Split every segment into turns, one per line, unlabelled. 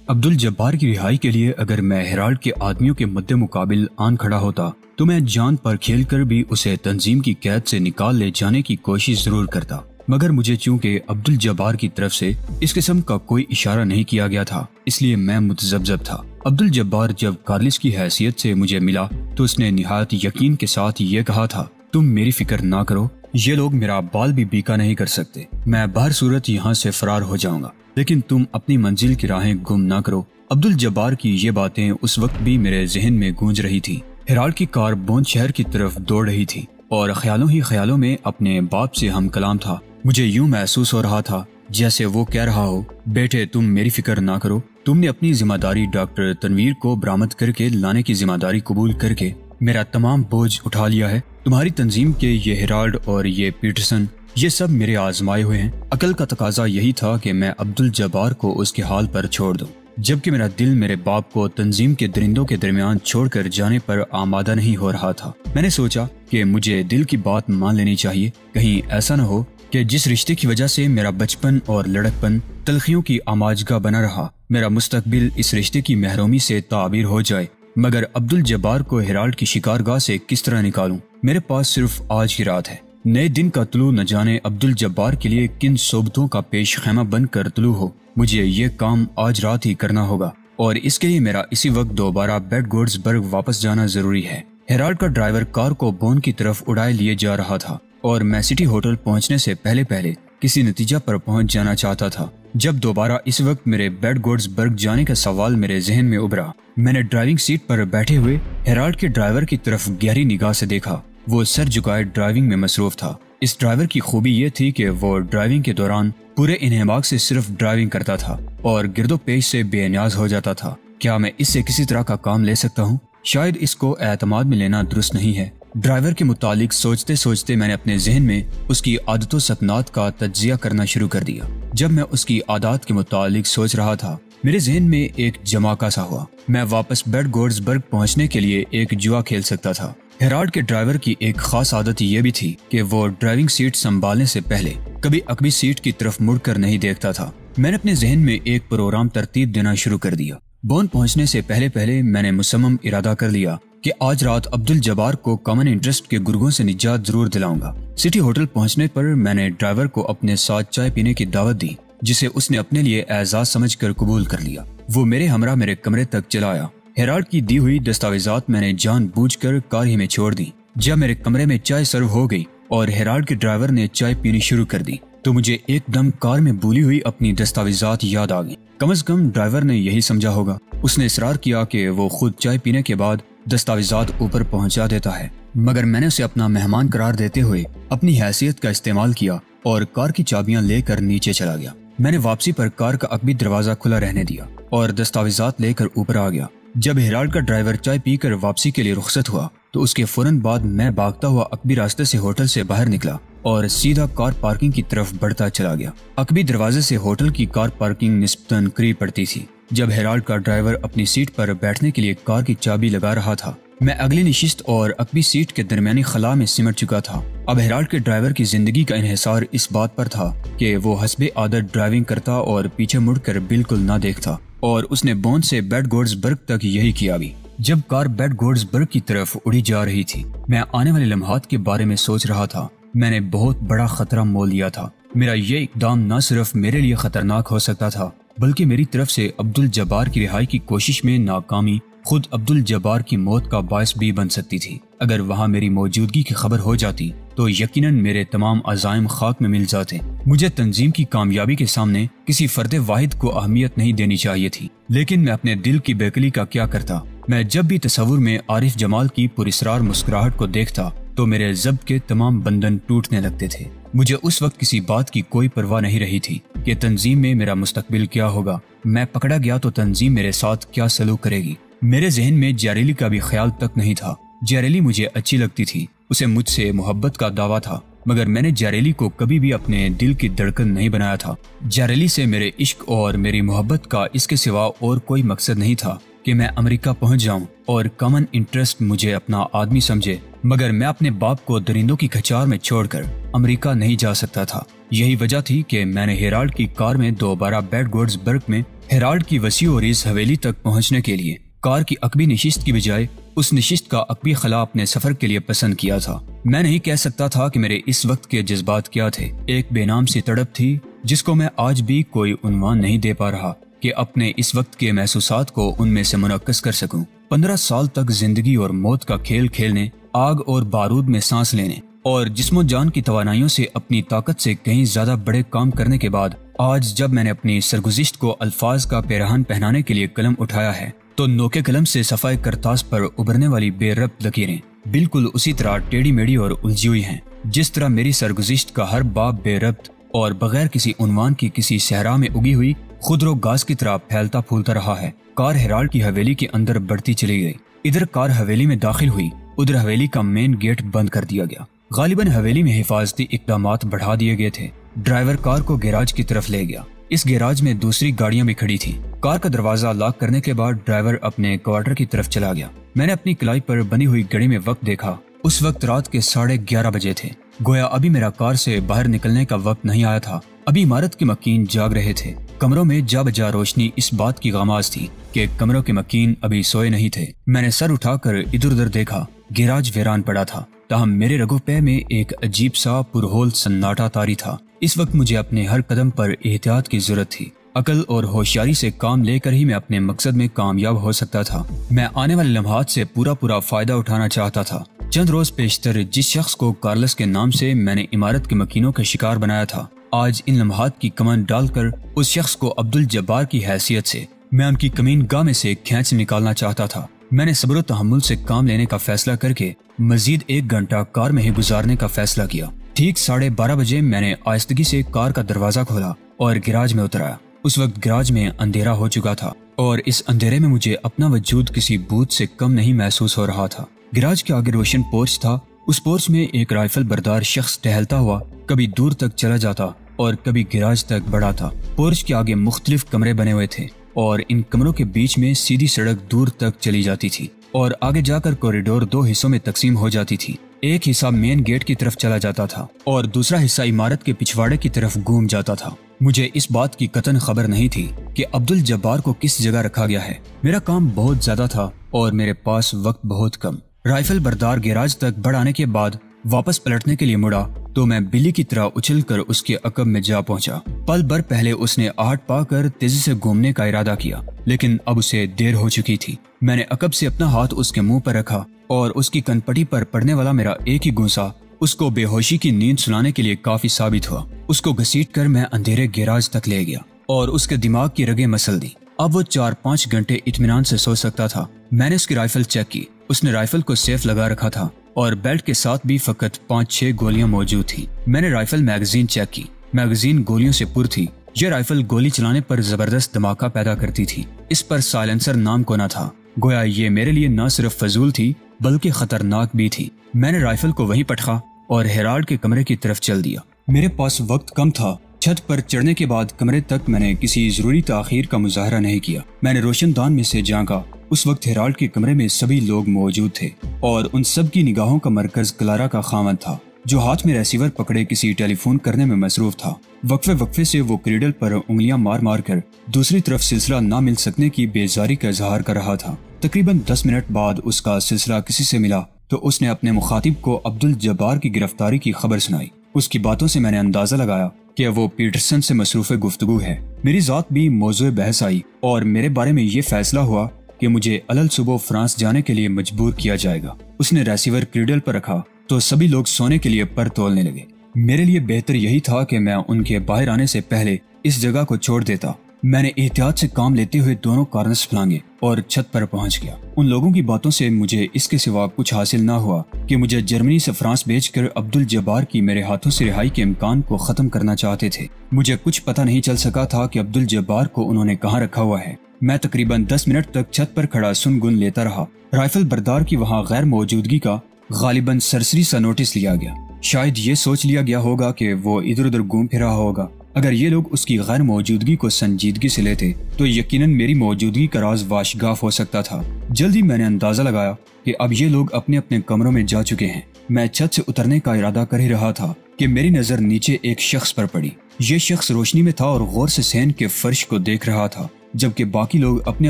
عبد الجبار کی رہائی کے لیے اگر میں ہیرالڈ کے آدمیوں کے مد مقابل آن کھڑا ہوتا تو میں جان پر کھیل کر بھی اسے تنظیم کی قید سے نکال لے جانے کی کوشش ضرور کرتا، مگر مجھے چونکہ عبد الجبار کی طرف سے اس قسم کا کوئی اشارہ نہیں کیا گیا تھا، اس لیے میں متذبذب تھا۔ عبد الجبار جب کارلس کی حیثیت سے مجھے ملا تو اس نے نہایت یقین کے ساتھ یہ کہا تھا، تم میری فکر نہ کرو، یہ لوگ میرا بال بھی بیکا نہیں کر سکتے، میں بہر صورت یہاں سے فرار ہو جاؤں گا، لیکن تم اپنی منزل کی راہیں گم نہ کرو۔ عبد الجبار کی یہ باتیں اس وقت بھی میرے ذہن میں گونج رہی تھی۔ ہیرالڈ کی کار بون شہر کی طرف دوڑ رہی تھی اور خیالوں ہی خیالوں میں اپنے باپ سے ہم کلام تھا۔ مجھے یوں محسوس ہو رہا تھا جیسے وہ کہہ رہا ہو، بیٹے تم میری فکر نہ کرو، تم نے اپنی ذمہ داری ڈاکٹر تنویر کو برآمد کر کے لانے کی ذمہ داری قبول کر کے میرا تمام بوجھ اٹھا لیا ہے۔ تمہاری تنظیم کے یہ ہیرالڈ اور یہ پیٹرسن، یہ سب میرے آزمائے ہوئے ہیں۔ عقل کا تقاضا یہی تھا کہ میں عبد الجبار کو اس کے حال پر چھوڑ دوں، جبکہ میرا دل میرے باپ کو تنظیم کے درندوں کے درمیان چھوڑ کر جانے پر آمادہ نہیں ہو رہا تھا۔ میں نے سوچا کہ مجھے دل کی بات مان لینی چاہیے، کہیں ایسا نہ ہو کہ جس رشتے کی وجہ سے میرا بچپن اور لڑکپن تلخیوں کی آماجگاہ بنا رہا، میرا مستقبل اس رشتے کی محرومی سے تعبیر ہو جائے۔ مگر عبد الجبار کو ہیرالڈ کی شکارگاہ سے کس طرح نکالوں؟ میرے پاس صرف آج کی رات ہے۔ نئے دن کا طلوع نہ جانے عبد الجبار کے لیے کن صوبتوں کا پیش خیمہ بن کر طلوع ہو، مجھے یہ کام آج رات ہی کرنا ہوگا، اور اس کے لیے میرا اسی وقت دوبارہ بیڈ گورڈز برگ واپس جانا ضروری ہے۔ ہیرالڈ کا ڈرائیور کار کو بون کی طرف اڑائے لیے جا رہا تھا اور میں سٹی ہوٹل پہنچنے سے پہلے کسی نتیجہ پر پہنچ جانا چاہتا تھا۔ جب دوبارہ اس وقت میرے بیڈ گورڈز برگ جانے کا سوال میرے ذہن میں ابھرا، میں نے ڈرائیونگ سیٹ پر بیٹھے ہوئے ہیرالڈ کے ڈرائیور کی طرف گہری نگاہ سے دیکھا۔ وہ سر جھکائے ڈرائیونگ میں مصروف تھا۔ اس ڈرائیور کی خوبی یہ تھی کہ وہ ڈرائیونگ کے دوران پورے انہماک سے صرف ڈرائیونگ کرتا تھا اور گرد و پیش سے بے نیاز ہو جاتا تھا۔ کیا میں اس سے کسی طرح کا کام لے سکتا ہوں؟ شاید اس کو اعتماد میں لینا درست نہیں ہے۔ ڈرائیور کے متعلق سوچتے سوچتے میں نے اپنے ذہن میں اس کی عادت و سکنات کا تجزیہ کرنا شروع کر دیا۔ جب میں اس کی عادات کے متعلق سوچ رہا تھا، میرے ذہن میں ایک جماکا سا ہوا۔ میں واپس بیڈ گورڈز برگ پہنچنے کے لیے ایک جوا کھیل سکتا تھا۔ ہیرالڈ کے ڈرائیور کی ایک خاص عادت یہ بھی تھی کہ وہ ڈرائیونگ سیٹ سنبھالنے سے پہلے کبھی عقبی سیٹ کی طرف مڑ کر نہیں دیکھتا تھا۔ میں نے اپنے ذہن میں ایک پروگرام ترتیب دینا شروع کر دیا۔ بون پہنچنے سے پہلے میں نے مصمم ارادہ کر لیا کہ آج رات عبد الجبار کو کامن انٹرسٹ کے گرگوں سے نجات ضرور دلاؤں گا۔ سٹی ہوٹل پہنچنے پر میں نے ڈرائیور کو اپنے ساتھ چائے پینے کی دعوت دی، جسے اس نے اپنے لیے اعزاز سمجھ کر قبول کر لیا۔ وہ میرے ہمراہ میرے کمرے تک چلا آیا۔ ہیرالڈ کی دی ہوئی دستاویزات میں نے جان بوجھ کر کار ہی میں چھوڑ دی۔ جب میرے کمرے میں چائے سرو ہو گئی اور ہیرالڈ کے ڈرائیور نے چائے پینی شروع کر دی تو مجھے ایک دم کار میں بھولی ہوئی اپنی دستاویزات یاد آ گئیں۔ کم از کم ڈرائیور نے یہی سمجھا ہوگا۔ اس نے اصرار کیا کہ وہ خود چائے پینے کے بعد دستاویزات اوپر پہنچا دیتا ہے، مگر میں نے اسے اپنا مہمان قرار دیتے ہوئے اپنی حیثیت کا استعمال کیا اور کار کی چابیاں لے کر نیچے چلا گیا۔ میں نے واپسی پر کار کا عقبی دروازہ کھلا رہنے دیا اور دستاویزات لے کر اوپر آ گیا۔ جب ہیرالڈ کا ڈرائیور چائے پی کر واپسی کے لیے رخصت ہوا تو اس کے فوراً بعد میں بھاگتا ہوا عقبی راستے سے ہوٹل سے باہر نکلا اور سیدھا کار پارکنگ کی طرف بڑھتا چلا گیا۔ عقبی دروازے سے ہوٹل کی کار پارکنگ نسبتاً قریب پڑتی تھی۔ جب ہیرالڈ کا ڈرائیور اپنی سیٹ پر بیٹھنے کے لیے کار کی چابی لگا رہا تھا، میں اگلی نشست اور عقبی سیٹ کے درمیانی خلا میں سمٹ چکا تھا۔ اب ہیرالڈ کے ڈرائیور کی زندگی کا انحصار اس بات پر تھا کہ وہ حسب عادت ڈرائیونگ کرتا اور پیچھے مڑ کر بالکل نہ دیکھتا، اور اس نے بون سے بیڈ گورڈز برگ تک یہی کیا بھی۔ جب کار بیڈ گورڈز برگ کی طرف اڑی جا رہی تھی، میں آنے والے لمحات کے بارے میں سوچ رہا تھا۔ میں نے بہت بڑا خطرہ مول لیا تھا۔ میرا یہ اقدام نہ صرف میرے لیے خطرناک ہو سکتا تھا، بلکہ میری طرف سے عبد الجبار کی رہائی کی کوشش میں ناکامی خود عبد الجبار کی موت کا باعث بھی بن سکتی تھی۔ اگر وہاں میری موجودگی کی خبر ہو جاتی تو یقیناً میرے تمام عزائم خاک میں مل جاتے۔ مجھے تنظیم کی کامیابی کے سامنے کسی فرد واحد کو اہمیت نہیں دینی چاہیے تھی، لیکن میں اپنے دل کی بیکلی کا کیا کرتا؟ میں جب بھی تصور میں عارف جمال کی پراسرار مسکراہٹ کو دیکھتا تو میرے ضبط کے تمام بندھن ٹوٹنے لگتے تھے۔ مجھے اس وقت کسی بات کی کوئی پرواہ نہیں رہی تھی کہ تنظیم میں میرا مستقبل کیا ہوگا۔ میں پکڑا گیا تو تنظیم میرے ساتھ کیا سلوک کرے گی؟ میرے ذہن میں جیریلی کا بھی خیال تک نہیں تھا۔ جیریلی مجھے اچھی لگتی تھی، اسے مجھ سے محبت کا دعویٰ تھا، مگر میں نے جیریلی کو کبھی بھی اپنے دل کی دھڑکن نہیں بنایا تھا۔ جیریلی سے میرے عشق اور میری محبت کا اس کے سوا اور کوئی مقصد نہیں تھا کہ میں امریکہ پہنچ جاؤں اور کامن انٹرسٹ مجھے اپنا آدمی سمجھے، مگر میں اپنے باپ کو درندوں کی کھچار میں چھوڑ کر امریکہ نہیں جا سکتا تھا۔ یہی وجہ تھی کہ میں نے ہیرالڈ کی کار میں دوبارہ بیڈ گورڈزبرگ میں ہیرالڈ کی وسیع و عریض حویلی تک پہنچنے کے لیے کار کی عقبی نشست کی بجائے اس نشست کا عقبی خلا اپنے سفر کے لیے پسند کیا تھا۔ میں نہیں کہہ سکتا تھا کہ میرے اس وقت کے جذبات کیا تھے۔ ایک بے نام سی تڑپ تھی جس کو میں آج بھی کوئی عنوان نہیں دے پا رہا کہ اپنے اس وقت کے محسوسات کو ان میں سے منعکس کر سکوں۔ 15 سال تک زندگی اور موت کا کھیل کھیلنے، آگ اور بارود میں سانس لینے اور جسم و جان کی توانائیوں سے اپنی طاقت سے کہیں زیادہ بڑے کام کرنے کے بعد آج جب میں نے اپنی سرگزشت کو الفاظ کا پیرہن پہنانے کے لیے قلم اٹھایا ہے تو نوکے قلم سے صفحہ کرتاس پر ابھرنے والی بے ربط لکیریں بالکل اسی طرح ٹیڑھی میڑھی اور الجھی ہوئی ہیں جس طرح میری سرگزشت کا ہر باب بے ربط اور بغیر کسی عنوان کی کسی صحرا میں اگی ہوئی خضر و گاز کی طرح پھیلتا پھولتا رہا ہے۔ کار ہیرالڈ کی حویلی کے اندر بڑھتی چلی گئی۔ ادھر کار حویلی میں داخل ہوئی، ادھر حویلی کا مین گیٹ بند کر دیا گیا۔ غالباً حویلی میں حفاظتی اقدامات بڑھا دیے گئے تھے۔ ڈرائیور کار کو گیراج کی طرف لے گیا۔ اس گیراج میں دوسری گاڑیاں بھی کھڑی تھیں۔ کار کا دروازہ لاک کرنے کے بعد ڈرائیور اپنے کوارٹر کی طرف چلا گیا۔ میں نے اپنی کلائی پر بنی ہوئی گھڑی میں وقت دیکھا۔ اس وقت رات کے 11:30 بجے تھے۔ گویا ابھی میرا کار سے باہر نکلنے کا وقت نہیں آیا تھا۔ ابھی عمارت کے مکین جاگ رہے تھے۔ کمروں میں جا بجا روشنی اس بات کی غماز تھی کہ کمروں کے مکین ابھی سوئے نہیں تھے۔ میں نے سر اٹھا کر ادھر ادھر دیکھا۔ گیراج ویران پڑا تھا، تاہم میرے رگو پے میں ایک عجیب سا پرہول سناٹا طاری تھا۔ اس وقت مجھے اپنے ہر قدم پر احتیاط کی ضرورت تھی۔ عقل اور ہوشیاری سے کام لے کر ہی میں اپنے مقصد میں کامیاب ہو سکتا تھا۔ میں آنے والے لمحات سے پورا فائدہ اٹھانا چاہتا تھا۔ چند روز پیشتر جس شخص کو کارلس کے نام سے میں نے عمارت کے مکینوں کا شکار بنایا تھا، آج ان لمحات کی کمان ڈال کر اس شخص کو عبدالجبار کی حیثیت سے میں ان کی کمین گاہ میں سے کھینچ نکالنا چاہتا تھا۔ میں نے صبر و تحمل سے کام لینے کا فیصلہ کر کے مزید 1 گھنٹہ کار میں ہی گزارنے کا فیصلہ کیا۔ ٹھیک 12:30 بجے میں نے آہستگی سے کار کا دروازہ کھولا اور گیراج میں اترایا۔ اس وقت گیراج میں اندھیرا ہو چکا تھا اور اس اندھیرے میں مجھے اپنا وجود کسی بھوت سے کم نہیں محسوس ہو رہا تھا۔ گیراج کے آگے روشن پورچ تھا۔ اس پورچ میں ایک رائفل بردار شخص ٹہلتا ہوا کبھی دور تک چلا جاتا اور کبھی گیراج تک بڑھا تھا۔ پورچ کے آگے مختلف کمرے بنے ہوئے تھے اور ان کمروں کے بیچ میں سیدھی سڑک دور تک چلی جاتی تھی اور آگے جا کر کوریڈور 2 حصوں میں تقسیم ہو جاتی تھی۔ ایک حصہ مین گیٹ کی طرف چلا جاتا تھا اور دوسرا حصہ عمارت کے پچھواڑے کی طرف گھوم جاتا تھا۔ مجھے اس بات کی قطعاً خبر نہیں تھی کہ عبدالجبار کو کس جگہ رکھا گیا ہے۔ میرا کام بہت زیادہ تھا اور میرے پاس وقت بہت کم۔ رائفل بردار گیراج تک بڑھانے کے بعد واپس پلٹنے کے لیے مڑا تو میں بلی کی طرح اچھل کر اس کے عقب میں جا پہنچا۔ پل بھر پہلے اس نے آہٹ پا کر تیزی سے گھومنے کا ارادہ کیا، لیکن اب اسے دیر ہو چکی تھی۔ میں نے عقب سے اپنا ہاتھ اس کے منہ پر رکھا اور اس کی کنپٹی پر پڑنے والا میرا ایک ہی گونسا اس کو بے ہوشی کی نیند سلانے کے لیے کافی ثابت ہوا۔ اس کو گھسیٹ کر میں اندھیرے گیراج تک لے گیا اور اس کے دماغ کی رگیں مسل دی۔ اب وہ 4-5 گھنٹے اطمینان سے سو سکتا تھا۔ میں نے اس کی رائفل چیک کی۔ اس نے رائفل کو سیف لگا رکھا تھا اور بیلٹ کے ساتھ بھی فقط 5-6 گولیاں موجود تھیں۔ میں نے رائفل میگزین چیک کی۔ میگزین گولیوں سے پر تھی۔ یہ رائفل گولی چلانے پر زبردست دھماکہ پیدا کرتی تھی۔ اس پر سائلنسر نام کو نہ تھا۔ گویا یہ میرے لیے نہ صرف فضول تھی بلکہ خطرناک بھی تھی۔ میں نے رائفل کو وہیں پٹخا اور ہیرالڈ کے کمرے کی طرف چل دیا۔ میرے پاس وقت کم تھا۔ چھت پر چڑھنے کے بعد کمرے تک میں نے کسی ضروری تاخیر کا مظاہرہ نہیں کیا۔ میں نے روشن دان میں سے جھانکا۔ اس وقت ہیرالڈ کے کمرے میں سبھی لوگ موجود تھے اور ان سب کی نگاہوں کا مرکز کلارا کا خاوند تھا، جو ہاتھ میں ریسیور پکڑے کسی ٹیلی فون کرنے میں مصروف تھا۔ وقفے سے وہ کریڈل پر انگلیاں مار مار کر دوسری طرف سلسلہ نہ مل سکنے کی بیزاری کا اظہار کر رہا تھا۔ تقریباً 10 منٹ بعد اس کا سلسلہ کسی سے ملا تو اس نے اپنے مخاطب کو عبدالجبار کی گرفتاری کی خبر سنائی۔ اس کی باتوں سے میں نے اندازہ لگایا کہ وہ پیٹرسن سے مصروف گفتگو ہے۔ میری ذات بھی موضوع بحث آئی اور میرے بارے میں یہ فیصلہ ہوا کہ مجھے علل صبح فرانس جانے کے لیے مجبور کیا جائے گا۔ اس نے ریسیور کریڈل پر رکھا تو سبھی لوگ سونے کے لیے پر تولنے لگے۔ میرے لیے بہتر یہی تھا کہ میں ان کے باہر آنے سے پہلے اس جگہ کو چھوڑ دیتا۔ میں نے احتیاط سے کام لیتے ہوئے دونوں کارنرز پھلانگے اور چھت پر پہنچ گیا۔ ان لوگوں کی باتوں سے مجھے اس کے سوا کچھ حاصل نہ ہوا کہ مجھے جرمنی سے فرانس بھیج کر عبدالجبار کی میرے ہاتھوں سے رہائی کے امکان کو ختم کرنا چاہتے تھے۔ مجھے کچھ پتہ نہیں چل سکا تھا کہ عبدالجبار کو انہوں نے کہاں رکھا ہوا ہے۔ میں تقریباً 10 منٹ تک چھت پر کھڑا سن گن لیتا رہا۔ رائفل بردار کی وہاں غیر موجودگی کا غالباً سرسری سا نوٹس لیا گیا۔ شاید یہ سوچ لیا گیا ہوگا کہ وہ ادھر ادھر گھوم پھرا ہوگا۔ اگر یہ لوگ اس کی غیر موجودگی کو سنجیدگی سے لیتے تو یقیناً میری موجودگی کا راز واشگاف ہو سکتا تھا۔ جلدی میں نے اندازہ لگایا کہ اب یہ لوگ اپنے اپنے کمروں میں جا چکے ہیں۔ میں چھت سے اترنے کا ارادہ کر ہی رہا تھا کہ میری نظر نیچے ایک شخص پر پڑی۔ یہ شخص روشنی میں تھا اور غور سے صحن کے فرش کو دیکھ رہا تھا، جبکہ باقی لوگ اپنے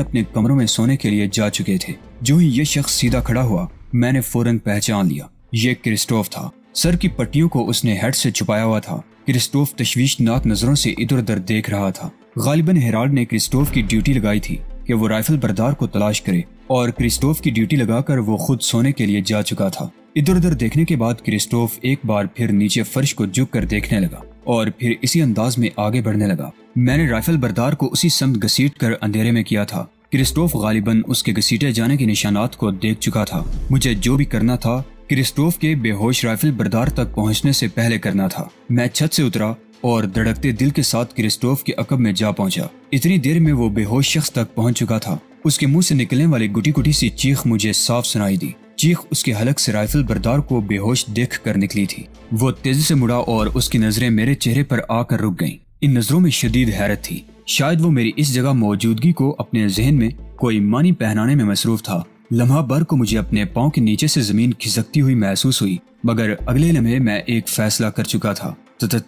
اپنے کمروں میں سونے کے لیے جا چکے تھے۔ جو ہی یہ شخص سیدھا کھڑا ہوا، میں نے فوراً پہچان لیا، یہ کرسٹوف تھا۔ سر کی پٹیوں کو اس نے ہیڈ سے چھپایا ہوا تھا۔ کرسٹوف تشویشناک نظروں سے ادھر ادھر دیکھ رہا تھا۔ غالباً ہیرالڈ نے کرسٹوف کی ڈیوٹی لگائی تھی کہ وہ رائفل بردار کو تلاش کرے، اور کرسٹوف کی ڈیوٹی لگا کر وہ خود سونے کے لیے جا چکا تھا۔ ادھر ادھر دیکھنے کے بعد کرسٹوف ایک بار پھر نیچے فرش کو جھک کر دیکھنے لگا اور پھر اسی انداز میں آگے بڑھنے لگا۔ میں نے رائفل بردار کو اسی سمت گھسیٹ کر اندھیرے میں کیا تھا۔ کرسٹوف غالباً اس کے گھسیٹے جانے کے نشانات کو دیکھ چکا تھا۔ مجھے جو بھی کرنا تھا کرسٹوف کے بے ہوش رائفل بردار تک پہنچنے سے پہلے کرنا تھا۔ میں چھت سے اترا اور دھڑکتے دل کے ساتھ کرسٹوف کے عقب میں جا پہنچا۔ اتنی دیر میں وہ بے ہوش شخص تک پہنچ چکا تھا۔ اس کے منہ سے نکلنے والی گٹی گٹی سی چیخ مجھے صاف سنائی دی۔ چیخ اس کے حلق سے رائفل بردار کو بے ہوش دیکھ کر نکلی تھی۔ وہ تیزی سے مڑا اور اس کی نظریں میرے چہرے پر آ کر رک گئیں۔ ان نظروں میں شدید حیرت تھی۔ شاید وہ میری اس جگہ موجودگی کو اپنے ذہن میں کوئی معنی پہنانے میں مصروف تھا۔ لمحہ بھر کو مجھے اپنے پاؤں کے نیچے سے زمین کھسکتی ہوئی محسوس ہوئی، مگر اگلے لمحے میں ایک فیصلہ کر چکا تھا۔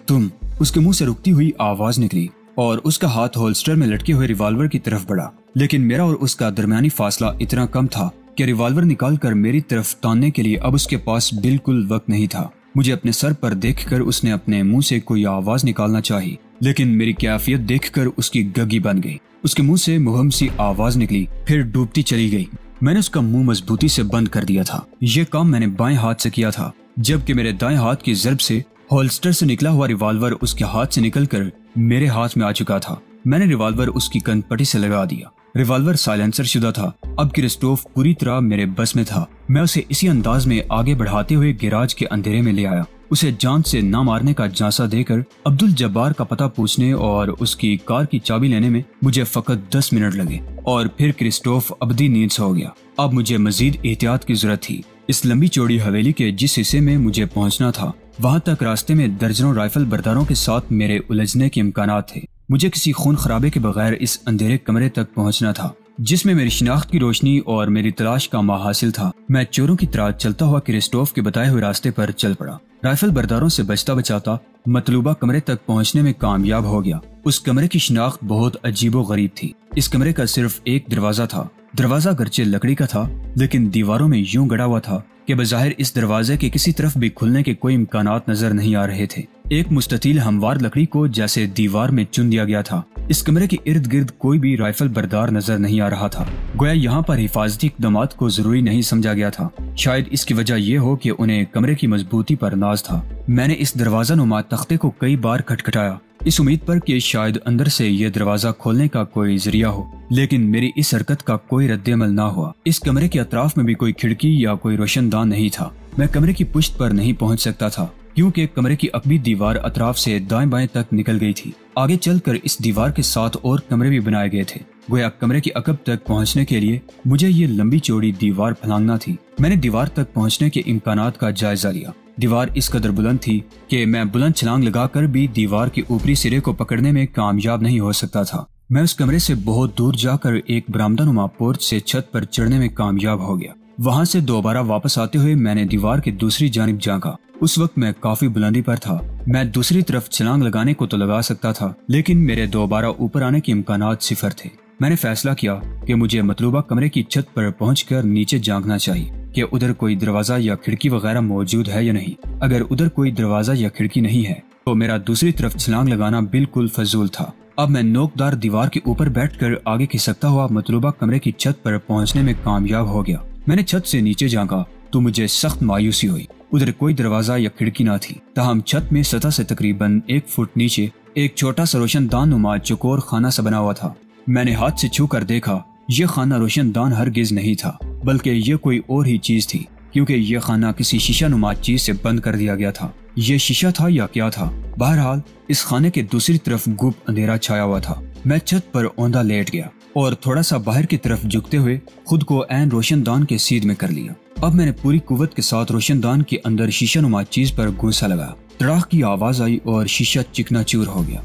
تم اس کے منہ سے رکتی ہوئی آواز نکلی اور اس کا ہاتھ ہولسٹر میں لٹکے ہوئے ریوالور کی طرف بڑھا، لیکن میرا اور اس کا درمیانی فاصلہ اتنا کم تھا کہ ریوالور نکال کر میری طرف تاننے کے لیے اب اس کے پاس بالکل وقت نہیں تھا۔ مجھے اپنے سر پر دیکھ کر اس نے اپنے منہ سے کوئی آواز نکالنا چاہی، لیکن میری کیفیت دیکھ کر اس کی گگی بن گئی۔ اس کے منہ سے مبہم سی آواز نکلی، پھر ڈوبتی چلی گئی۔ میں نے اس کا منہ مضبوطی سے بند کر دیا تھا۔ یہ کام میں نے بائیں ہاتھ سے کیا تھا، جبکہ میرے دائیں ہاتھ کی ضرب سے ہولسٹر سے نکلا ہوا ریوالور اس کے ہاتھ سے نکل کر میرے ہاتھ میں آ چکا تھا۔ میں نے ریوالور اس کی کن پٹی سے لگا دیا۔ ریوالور سائلنسر شدہ تھا۔ اب کرسٹوف پوری طرح میرے بس میں تھا۔ میں اسے اسی انداز میں آگے بڑھاتے ہوئے گیراج کے اندھیرے میں لے آیا۔ اسے جان سے نہ مارنے کا جھانسا دے کر عبدالجبار کا پتہ پوچھنے اور اس کی کار کی چابی لینے میں مجھے فقط 10 منٹ لگے، اور پھر کرسٹوف ابدی نیند سے ہو گیا۔ اب مجھے مزید احتیاط کی ضرورت تھی۔ اس لمبی چوڑی حویلی کے جس حصے میں مجھے پہنچنا تھا، وہاں تک راستے میں درجنوں رائفل برداروں کے ساتھ میرے الجھنے کے امکانات تھے۔ مجھے کسی خون خرابے کے بغیر اس اندھیرے کمرے تک پہنچنا تھا جس میں میری شناخت کی روشنی اور میری تلاش کا محاصل تھا۔ میں چوروں کی طرح چلتا ہوا کرسٹوف کے بتائے ہوئے راستے پر چل پڑا۔ رائفل برداروں سے بچتا بچاتا مطلوبہ کمرے تک پہنچنے میں کامیاب ہو گیا۔ اس کمرے کی شناخت بہت عجیب و غریب تھی۔ اس کمرے کا صرف ایک دروازہ تھا۔ دروازہ گرچہ لکڑی کا تھا، لیکن دیواروں میں یوں گڑا ہوا تھا کہ بظاہر اس دروازے کے کسی طرف بھی کھلنے کے کوئی امکانات نظر نہیں آ رہے تھے۔ ایک مستطیل ہموار لکڑی کو جیسے دیوار میں چن دیا گیا تھا۔ اس کمرے کے ارد گرد کوئی بھی رائفل بردار نظر نہیں آ رہا تھا، گویا یہاں پر حفاظتی اقدامات کو ضروری نہیں سمجھا گیا تھا۔ شاید اس کی وجہ یہ ہو کہ انہیں کمرے کی مضبوطی پر ناز تھا۔ میں نے اس دروازہ نما تختے کو کئی بار کھٹکھٹایا، اس امید پر کہ شاید اندر سے یہ دروازہ کھولنے کا کوئی ذریعہ ہو، لیکن میری اس حرکت کا کوئی رد عمل نہ ہوا۔ اس کمرے کے اطراف میں بھی کوئی کھڑکی یا کوئی روشن دان نہیں تھا۔ میں کمرے کی پشت پر نہیں پہنچ سکتا تھا، کیونکہ کمرے کی عقبی دیوار اطراف سے دائیں بائیں تک نکل گئی تھی۔ آگے چل کر اس دیوار کے ساتھ اور کمرے بھی بنائے گئے تھے، گویا کمرے کی عقب تک پہنچنے کے لیے مجھے یہ لمبی چوڑی دیوار پھلانگنا تھی۔ میں نے دیوار تک پہنچنے کے امکانات کا جائزہ لیا۔ دیوار اس قدر بلند تھی کہ میں بلند چھلانگ لگا کر بھی دیوار کے اوپری سرے کو پکڑنے میں کامیاب نہیں ہو سکتا تھا۔ میں اس کمرے سے بہت دور جا کر ایک برآمدہ نما پورچ سے چھت پر چڑھنے میں کامیاب ہو گیا۔ وہاں سے دوبارہ واپس آتے ہوئے میں نے دیوار کی دوسری جانب جھانکا۔ اس وقت میں کافی بلندی پر تھا۔ میں دوسری طرف چھلانگ لگانے کو تو لگا سکتا تھا، لیکن میرے دوبارہ اوپر آنے کے امکانات صفر تھے۔ میں نے فیصلہ کیا کہ مجھے مطلوبہ کمرے کی چھت پر پہنچ کر نیچے جھانکنا چاہیے کہ ادھر کوئی دروازہ یا کھڑکی وغیرہ موجود ہے یا نہیں۔ اگر ادھر کوئی دروازہ یا کھڑکی نہیں ہے تو میرا دوسری طرف چھلانگ لگانا بالکل فضول تھا۔ اب میں نوکدار دیوار کے اوپر بیٹھ کر آگے کھسکتا ہوا مطلوبہ کمرے کی چھت پر پہنچنے میں کامیاب ہو گیا۔ میں نے چھت سے نیچے جھانکا تو مجھے سخت مایوسی ہوئی۔ ادھر کوئی دروازہ یا کھڑکی نہ تھی، تاہم چھت میں سطح سے تقریباً 1 فٹ نیچے ایک چھوٹا سا روشن دان نما چوکور خانہ سا بنا ہوا تھا۔ میں نے ہاتھ سے چھو کر دیکھا، یہ خانہ روشن دان ہرگز نہیں تھا، بلکہ یہ کوئی اور ہی چیز تھی، کیونکہ یہ خانہ کسی شیشہ نما چیز سے بند کر دیا گیا تھا۔ یہ شیشہ تھا یا کیا تھا؟ بہرحال اس خانے کے دوسری طرف گپ اندھیرا چھایا ہوا تھا۔ میں چھت پر اوندا لیٹ گیا اور تھوڑا سا باہر کی طرف جھکتے ہوئے خود کو عین روشن دان کے سیدھ میں کر لیا۔ اب میں نے پوری قوت کے ساتھ روشن دان کے اندر شیشہ نما چیز پر گھونسا لگایا۔ تڑاق کی آواز آئی اور شیشہ چکنا چور ہو گیا۔